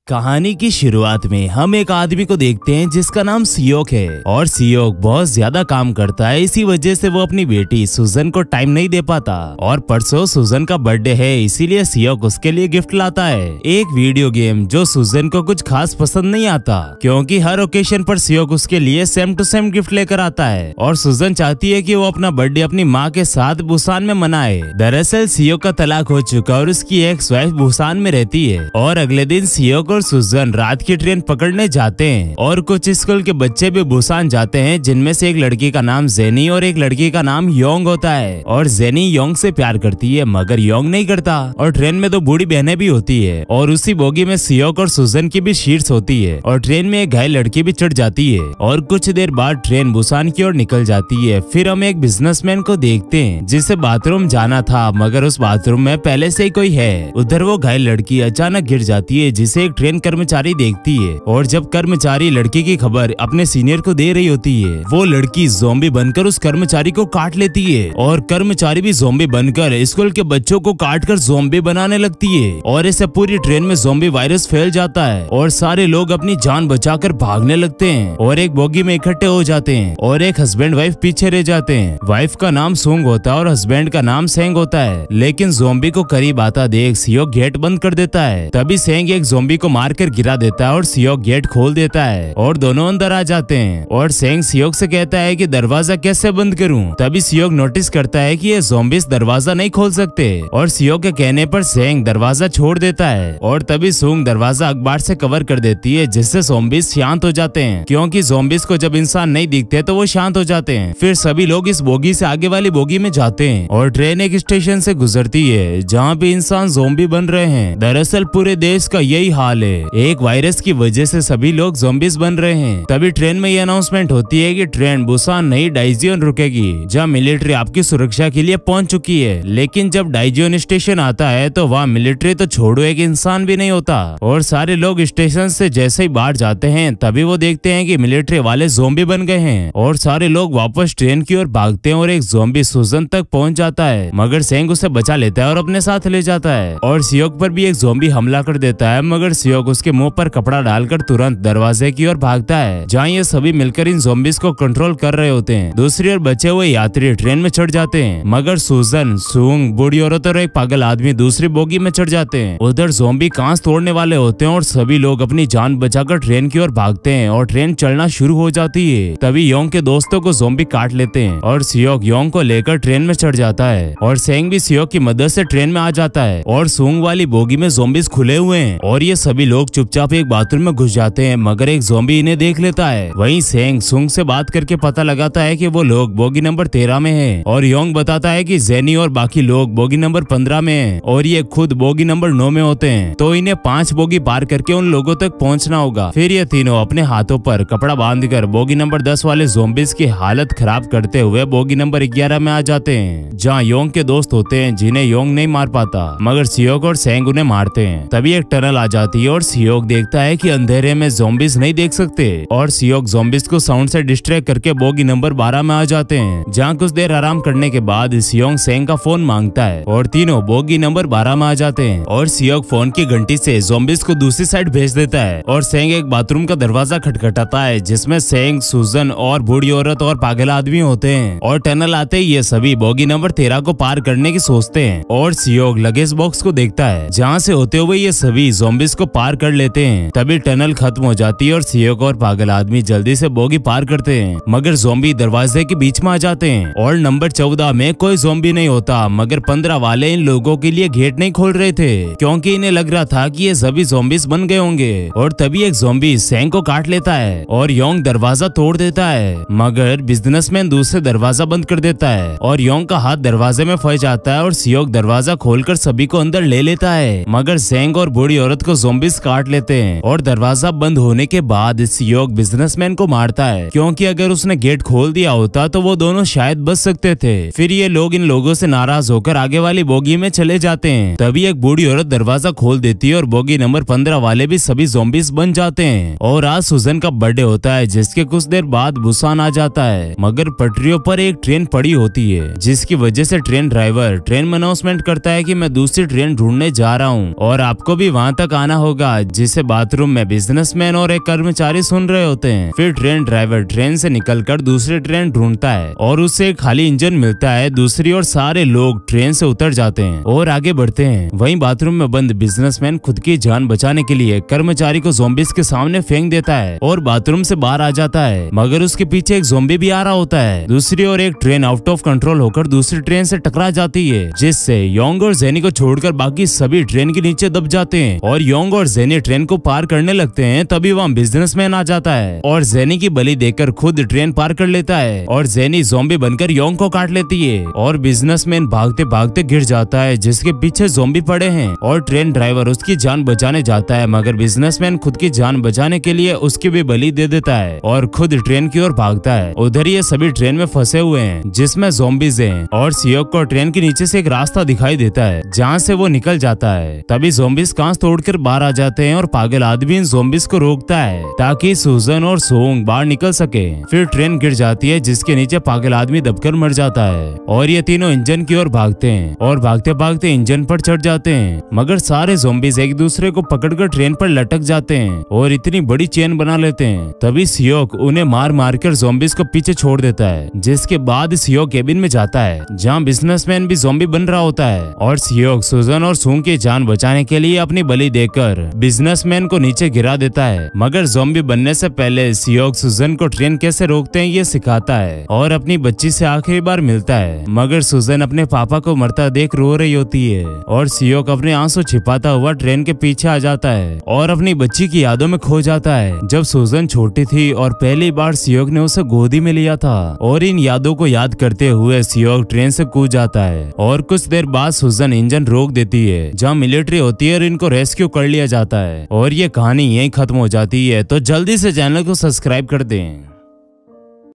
कहानी की शुरुआत में हम एक आदमी को देखते हैं जिसका नाम सियोक है और सियोक बहुत ज्यादा काम करता है। इसी वजह से वो अपनी बेटी सुजन को टाइम नहीं दे पाता और परसों सुजन का बर्थडे है, इसीलिए सियोक उसके लिए गिफ्ट लाता है, एक वीडियो गेम जो सुजन को कुछ खास पसंद नहीं आता क्योंकि हर ओकेशन पर सियोक उसके लिए सेम टू सेम गिफ्ट लेकर आता है और सुजन चाहती है कि वो अपना बर्थडे अपनी माँ के साथ बुसान में मनाए। दरअसल सियोक का तलाक हो चुका और उसकी एक्स वाइफ बुसान में रहती है और अगले दिन सियोक और सुजन रात की ट्रेन पकड़ने जाते हैं और कुछ स्कूल के बच्चे भी बुसान जाते हैं, जिनमें से एक लड़की का नाम जेनी और एक लड़की का नाम योंग होता है और जेनी योंग से प्यार करती है मगर योंग नहीं करता और ट्रेन में दो बूढ़ी बहनें भी होती है और उसी बोगी में सियोक और सुजन की भी सीट्स होती है और ट्रेन में एक घायल लड़की भी चढ़ जाती है और कुछ देर बाद ट्रेन बुसान की ओर निकल जाती है। फिर हम एक बिजनेसमैन को देखते हैं जिसे बाथरूम जाना था मगर उस बाथरूम में पहले से ही कोई है। उधर वो घायल लड़की अचानक गिर जाती है जिसे एक ट्रेन कर्मचारी देखती है और जब कर्मचारी लड़की की खबर अपने सीनियर को दे रही होती है वो लड़की ज़ॉम्बी बनकर उस कर्मचारी को काट लेती है और कर्मचारी भी ज़ॉम्बी बनकर स्कूल के बच्चों को काटकर ज़ॉम्बी बनाने लगती है और इससे पूरी ट्रेन में ज़ॉम्बी वायरस फैल जाता है और सारे लोग अपनी जान बचाकर भागने लगते हैं और एक बोगी में इकट्ठे हो जाते हैं और एक हस्बैंड वाइफ पीछे रह जाते हैं। वाइफ का नाम सुंग होता है और हस्बैंड का नाम सेंग होता है, लेकिन ज़ॉम्बी को करीब आता देख सियोक गेट बंद कर देता है। तभी सेंग एक ज़ॉम्बी को मारकर गिरा देता है और सियोक गेट खोल देता है और दोनों अंदर आ जाते हैं और सेंग सियोक से कहता है कि दरवाजा कैसे बंद करूं। तभी सियोक नोटिस करता है कि ये ज़ॉम्बीज दरवाजा नहीं खोल सकते और सियोक के कहने पर सेंग दरवाजा छोड़ देता है और तभी सुंग दरवाजा अखबार से कवर कर देती है जिससे ज़ॉम्बीज शांत हो जाते हैं क्योंकि ज़ॉम्बीज को जब इंसान नहीं दिखते तो वो शांत हो जाते हैं। फिर सभी लोग इस बोगी से आगे वाली बोगी में जाते हैं और ट्रेन एक स्टेशन से गुजरती है जहाँ पे इंसान ज़ॉम्बी बन रहे हैं। दरअसल पूरे देश का यही हाल है, एक वायरस की वजह से सभी लोग ज़ॉम्बीज बन रहे हैं। तभी ट्रेन में ये अनाउंसमेंट होती है कि ट्रेन बुसान नहीं डाइजियन रुकेगी जहाँ मिलिट्री आपकी सुरक्षा के लिए पहुंच चुकी है। लेकिन जब डाइजियन स्टेशन आता है तो वहाँ मिलिट्री तो छोड़ो एक इंसान भी नहीं होता और सारे लोग स्टेशन से जैसे ही बाहर जाते हैं तभी वो देखते हैं कि मिलिट्री वाले ज़ॉम्बी बन गए हैं और सारे लोग वापस ट्रेन की ओर भागते हैं और एक ज़ॉम्बी सुजन तक पहुंच जाता है मगर सेंग उसे बचा लेता है और अपने साथ ले जाता है और सियोक पर भी एक ज़ॉम्बी हमला कर देता है मगर सियोक उसके मुंह पर कपड़ा डालकर तुरंत दरवाजे की ओर भागता है जहाँ ये सभी मिलकर इन ज़ॉम्बीज को कंट्रोल कर रहे होते हैं। दूसरी ओर बचे हुए यात्री ट्रेन में चढ़ जाते हैं मगर सुजन, सुंग, बूढ़ी औरत और एक पागल आदमी दूसरी बोगी में चढ़ जाते हैं। उधर ज़ॉम्बी कांच तोड़ने वाले होते हैं और सभी लोग अपनी जान बचाकर ट्रेन की ओर भागते हैं और ट्रेन चलना शुरू हो जाती है। तभी योंग के दोस्तों को ज़ॉम्बी काट लेते हैं और सियोक योंग को लेकर ट्रेन में चढ़ जाता है और सेंग भी सियोक की मदद से ट्रेन में आ जाता है और सुंग वाली बोगी में ज़ॉम्बीज खुले हुए हैं और ये सभी लोग चुपचाप एक बाथरूम में घुस जाते हैं मगर एक ज़ॉम्बी इन्हें देख लेता है। वहीं सेंग सुंग से बात करके पता लगाता है कि वो लोग बोगी नंबर 13 में हैं और योंग बताता है कि जेनी और बाकी लोग बोगी नंबर 15 में हैं और ये खुद बोगी नंबर 9 में होते हैं तो इन्हें 5 बोगी पार करके उन लोगों तक पहुंचना होगा। फिर ये तीनों अपने हाथों पर कपड़ा बांधकर बोगी नंबर 10 वाले ज़ॉम्बीज की हालत खराब करते हुए बोगी नंबर 11 में आ जाते हैं जहाँ योंग के दोस्त होते हैं जिन्हें योंग नहीं मार पाता मगर सियोक और सेंग उन्हें मारते हैं। तभी एक टनल आ जाती है और सियोक देखता है कि अंधेरे में ज़ॉम्बीज नहीं देख सकते और सियोक ज़ॉम्बीज को साउंड से डिस्ट्रैक्ट करके बोगी नंबर 12 में आ जाते हैं जहाँ कुछ देर आराम करने के बाद सियोक सेंग का फोन मांगता है और तीनों बोगी नंबर 12 में आ जाते हैं और सियोक फोन की घंटी से ज़ॉम्बीज को दूसरी साइड भेज देता है और सेंग एक बाथरूम का दरवाजा खटखटाता है जिसमें सेंग, सुजन और बूढ़ी औरत और पागल आदमी होते हैं और टनल आते ही ये सभी बोगी नंबर 13 को पार करने की सोचते हैं और सियोक लगेज बॉक्स को देखता है जहाँ से होते हुए ये सभी ज़ॉम्बीज को पार कर लेते हैं। तभी टनल खत्म हो जाती है और सियोक और पागल आदमी जल्दी से बोगी पार करते हैं मगर ज़ॉम्बी दरवाजे के बीच में आ जाते हैं और नंबर 14 में कोई ज़ॉम्बी नहीं होता मगर 15 वाले इन लोगों के लिए गेट नहीं खोल रहे थे क्योंकि इन्हें लग रहा था कि ये सभी ज़ॉम्बीज बन गए होंगे और तभी एक ज़ॉम्बी सेंग को काट लेता है और योंग दरवाजा तोड़ देता है मगर बिजनेसमैन दूसरे दरवाजा बंद कर देता है और योंग का हाथ दरवाजे में फंस जाता है और सियोक दरवाजा खोलकर सभी को अंदर ले लेता है मगर सेंग और बूढ़ी औरत को ज़ॉम्बीज काट लेते हैं और दरवाजा बंद होने के बाद सियोक बिजनेसमैन को मारता है क्योंकि अगर उसने गेट खोल दिया होता तो वो दोनों शायद बच सकते थे। फिर ये लोग इन लोगों से नाराज होकर आगे वाली बोगी में चले जाते हैं। तभी एक बूढ़ी औरत दरवाजा खोल देती है और बोगी नंबर 15 वाले भी सभी ज़ॉम्बीज बन जाते हैं और आज सुजन का बर्थडे होता है जिसके कुछ देर बाद बुसान आ जाता है मगर पटरियों पर एक ट्रेन पड़ी होती है जिसकी वजह से ट्रेन ड्राइवर ट्रेन में अनाउंसमेंट करता है कि मैं दूसरी ट्रेन ढूंढने जा रहा हूँ और आपको भी वहाँ तक आना होगा। होगा जिसे बाथरूम में बिजनेसमैन और एक कर्मचारी सुन रहे होते हैं। फिर ट्रेन ड्राइवर ट्रेन से निकलकर दूसरी ट्रेन ढूंढता है और उससे एक खाली इंजन मिलता है दूसरी ओर। सारे लोग ट्रेन से उतर जाते हैं और आगे बढ़ते हैं। वहीं बाथरूम में बंद बिजनेसमैन खुद की जान बचाने के लिए कर्मचारी को ज़ॉम्बीज़ के सामने फेंक देता है और बाथरूम से बाहर आ जाता है, मगर उसके पीछे एक ज़ॉम्बी भी आ रहा होता है। दूसरी ओर एक ट्रेन आउट ऑफ कंट्रोल होकर दूसरी ट्रेन से टकरा जाती है, जिससे योंग और जेनी को छोड़कर बाकी सभी ट्रेन के नीचे दब जाते हैं और योंग और जेनी ट्रेन को पार करने लगते हैं। तभी वहाँ बिजनेसमैन आ जाता है और जेनी की बलि देकर खुद ट्रेन पार कर लेता है और जेनी ज़ॉम्बी बनकर योंग को काट लेती है और बिजनेसमैन भागते भागते गिर जाता है, जिसके पीछे ज़ॉम्बी पड़े हैं और ट्रेन ड्राइवर उसकी जान बचाने जाता है, मगर बिजनेसमैन खुद की जान बचाने के लिए उसकी भी बलि दे देता है और खुद ट्रेन की ओर भागता है। उधर ये सभी ट्रेन में फंसे हुए हैं जिसमें ज़ॉम्बीज़ हैं और सियोक को ट्रेन के नीचे से एक रास्ता दिखाई देता है जहाँ से वो निकल जाता है। तभी ज़ॉम्बीज़ कांच तोड़कर बाहर आ जाते हैं और पागल आदमी इन ज़ॉम्बीज़ को रोकता है ताकि सुजन और सोंग बाहर निकल सके। फिर ट्रेन गिर जाती है जिसके नीचे पागल आदमी दबकर मर जाता है और ये तीनों इंजन की ओर भागते हैं और भागते भागते इंजन पर चढ़ जाते हैं, मगर सारे ज़ॉम्बीज़ एक दूसरे को पकड़कर ट्रेन पर लटक जाते हैं और इतनी बड़ी चेन बना लेते हैं। तभी सियोक उन्हें मार मार कर ज़ॉम्बीज़ को पीछे छोड़ देता है, जिसके बाद सियोक केबिन में जाता है जहाँ बिजनेसमैन भी ज़ॉम्बी बन रहा होता है और सियोक सुजन और सूंग की जान बचाने के लिए अपनी बलि देकर बिजनेसमैन को नीचे गिरा देता है। मगर ज़ॉम्बी बनने से पहले सियोक सुजन को ट्रेन कैसे रोकते हैं ये सिखाता है और अपनी बच्ची से आखिरी बार मिलता है, मगर सुजन अपने पापा को मरता देख रो रही होती है और सियोक अपने आंसू छिपाता हुआ ट्रेन के पीछे आ जाता है और अपनी बच्ची की यादों में खो जाता है जब सुजन छोटी थी और पहली बार सियोक ने उसे गोदी में लिया था। और इन यादों को याद करते हुए सियोक ट्रेन से कूद जाता है और कुछ देर बाद सुजन इंजन रोक देती है जहाँ मिलिट्री होती है और इनको रेस्क्यू कर लिया जाता है और ये कहानी यहीं खत्म हो जाती है। तो जल्दी से चैनल को सब्सक्राइब कर दें।